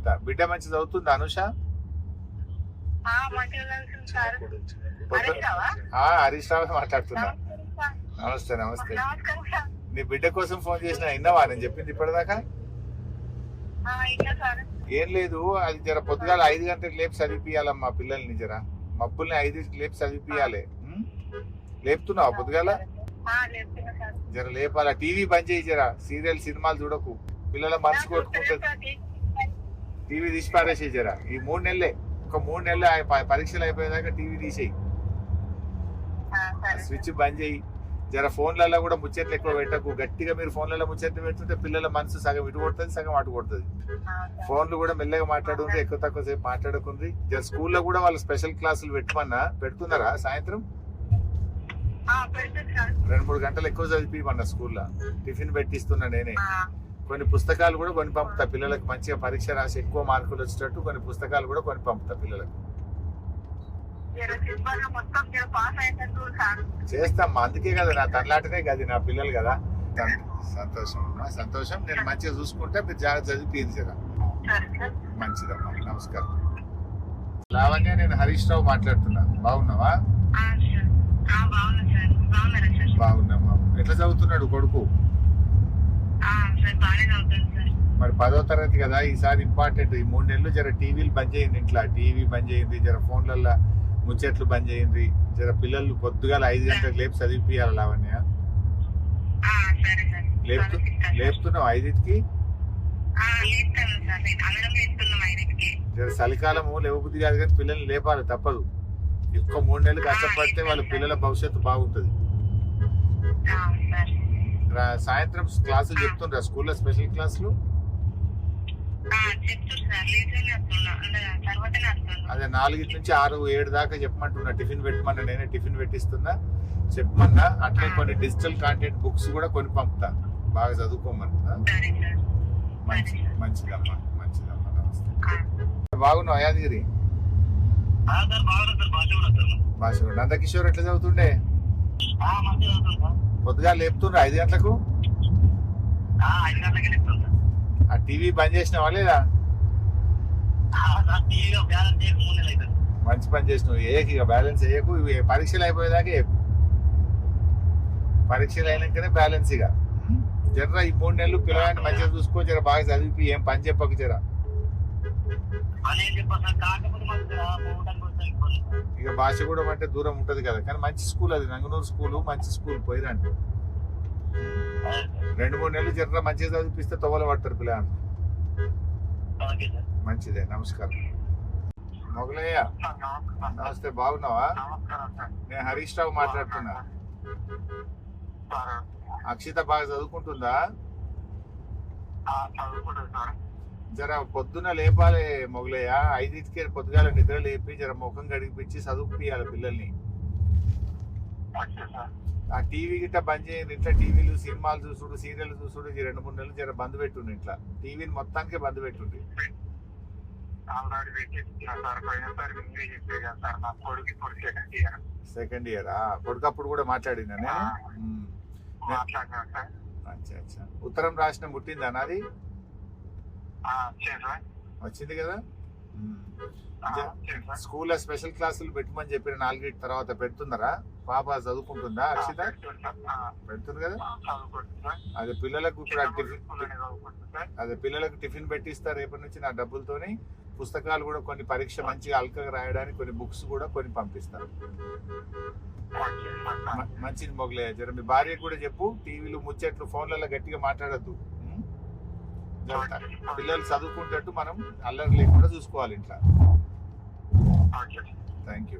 వెళ్తా. బిడ్డ మంచి చదువుతుంది అనుష? హరీష్ రావు మాట్లాడుతున్నా. నమస్తే నమస్తే. నీ బిడ్డ కోసం ఫోన్ చేసిన, విన్నావా నేను చెప్పింది ఇప్పటిదాకా? ఏం లేదు, అది జర పొద్దుగాల 5 గంటలకు లేపి చదివిపియాలమ్మా పిల్లల్ని. జర మబ్బుల్ని 5కి లేపి చదివిపియాలి. లేపుతున్నావా పొద్దుగాల? జర లేపాల. టీవీ బంద్ చేయి, జర సీరియల్ సినిమాలు చూడకు, పిల్లల మనసు కొట్టుకుంటుంది. టీవీ తీసి పారేసేయి జర. ఈ 3 నెలలే, ఒక 3 నెలలు పరీక్షలు అయిపోయేదాకా టీవీ తీసేయి, స్విచ్ బంద్ చేయి. జర ఫోన్లలో కూడా ముచ్చట్లు ఎక్కువ పెట్టకు. గట్టిగా మీరు ఫోన్లలో ముచ్చట్లు పెడుతుంటే పిల్లల మనసు సగం ఇటు కొడుతుంది, సగం అటు కొడుతుంది. ఫోన్లు కూడా మెల్లగా మాట్లాడుకుంటే, ఎక్కువ తక్కువ సేపు మాట్లాడుకుంది. జర స్కూల్లో కూడా వాళ్ళు స్పెషల్ క్లాసులు పెడుతున్నారా సాయంత్రం? 2-3 గంటలు ఎక్కువ చదివిమన్నా స్కూల్లో. టిఫిన్ పెట్టిస్తున్నా నేనే. కొన్ని పుస్తకాలు కూడా కొని పంపుతా పిల్లలకు, మంచిగా పరీక్ష రాసి ఎక్కువ మార్కులు వచ్చేటట్టు కొన్ని పుస్తకాలు కూడా కొని పంపుతా పిల్లలకు. చేస్తామ్మా, అందుకే కదా నా తనలాటనే కదా నా పిల్లలు కదా. సంతోషం సంతోషం. నేను మంచిగా చూసుకుంటే మీరు జాగ్రత్త చదివింది కదా. మంచిదమ్మా, నమస్కారం. లావణ్య, నేను హరీష్ రావు మాట్లాడుతున్నా. బాగున్నావా? బాగున్నామ్మా. ఎట్లా చదువుతున్నాడు కొడుకు? మరి 10వ తరగతి కదా, ఈసారి ఇంపార్టెంట్. ఈ 3 నెలలు జర టీవీలు బంద్ చేయండి, ఇంట్లో టీవీ బంద్ చేయండి, జర ఫోన్లలో ముచ్చట్లు బంద్ చేయండి. జర పిల్లలు పొద్దుగాల 5 గంటలకు లేపి చదివిపియాలి. లావణ్య, లేపుతున్నావు 5కి? జర చలికాలము లేవబుద్ధి కాదు కానీ పిల్లల్ని లేపాలి, తప్పదు. ఎక్కువ 3 నెలలు కష్టపడితే వాళ్ళ పిల్లల భవిష్యత్తు బాగుంటది. సాయంత్రం క్లాసులు చెప్తుండ్రా స్కూల్లో, స్పెషల్ క్లాసులు? అదే 4 నుంచి 6, 7 దాకా చెప్పమంటున్నా. టిఫిన్ పెట్టమన్నా, నేనే టిఫిన్ పెట్టిస్తున్నా. చెప్పమన్నా. అట్లే కొన్ని డిజిటల్ కాంటెంట్ బుక్స్ కూడా కొని పంపుతా, బాగా చదువుకోమన్నా. మంచిదమ్మా, మంచిదమ్మా. నమస్తే. బాగున్నావు యాదగిరి? భాష. నందకిషోర్ ఎట్లా చదువుతుండే? పొద్దుగా లేపుతుండ్రా 5 గంటలకు? ఆ టీవీ బంద్ చేసినావా లేదా? మంచి పని చేసినావు. ఇక బ్యాలెన్స్ వేయకు. పరీక్షలు అయిపోయేదాకా పరీక్షలు అయినాకనే బ్యాలెన్స్. ఇక జర్ర ఈ 3 నెలలు పిల్లగాన్ని మంచిగా చూసుకో. జర బాగా చదివి, ఏం పని చెప్పకు. జర ఇక భాష కూడా అంటే దూరం ఉంటది కదా, కానీ మంచి స్కూల్ అది, నంగనూరు స్కూల్, మంచి స్కూల్. పోయిరండి 2-3 నెలలు జర్ర మంచిగా చదివిపిస్తే తొవ్వలు పడతారు పిల్లలు. మంచిదే. నమస్కారం. మొగలయ్య, నమస్తే. బాగున్నావా? నేను హరీష్ రావు మాట్లాడుతున్నా. అక్షిత బాగా చదువుకుంటుందా? జర పొద్దున లేపాలి మొగలయ్య. 5కి పొద్దుగాల నిద్ర లేపి జర ముఖం గడిపించి చదువుపియాలి పిల్లల్ని. ఆ టీవీ గిట్ట బంద్ చేయండి. ఇంట్లో టీవీలు, సినిమాలు చూసుడు, సీరియల్ చూసుడు 2-3 నెలలు జర బంద్ పెట్టుండి. ఇంట్లో టీవీని మొత్తానికి బంద్ పెట్టుండి. సెకండ్ ఇయరా? కొడుకప్పుడు కూడా మాట్లాడినా నేను. అచ్చా. ఉత్తరం రాసిన ముట్టిందా నాది? వచ్చింది కదా. స్కూల్లో స్పెషల్ క్లాసులు పెట్టమని చెప్పిన 4 తర్వాత పెడుతున్నారా? పాప చదువుకుంటుందా అక్షిత? పెడుతుంది కదా. అదే పిల్లలకు టిఫిన్ పెట్టిస్తా రేపటి నుంచి నా డబ్బులతోని. పుస్తకాలు కూడా కొన్ని పరీక్ష మంచిగా అల్కగా రాయడానికి కొన్ని బుక్స్ కూడా కొన్ని పంపిస్తారు. మంచిది మొగలే. జర మీ భార్యకు కూడా చెప్పు, టీవీలు ముచ్చట్లు ఫోన్లలో గట్టిగా మాట్లాడద్దు. పిల్లలు చదువుకుంటట్టు మనం అల్లరి లేకుండా చూసుకోవాలి ఇంట్లో. Thank you.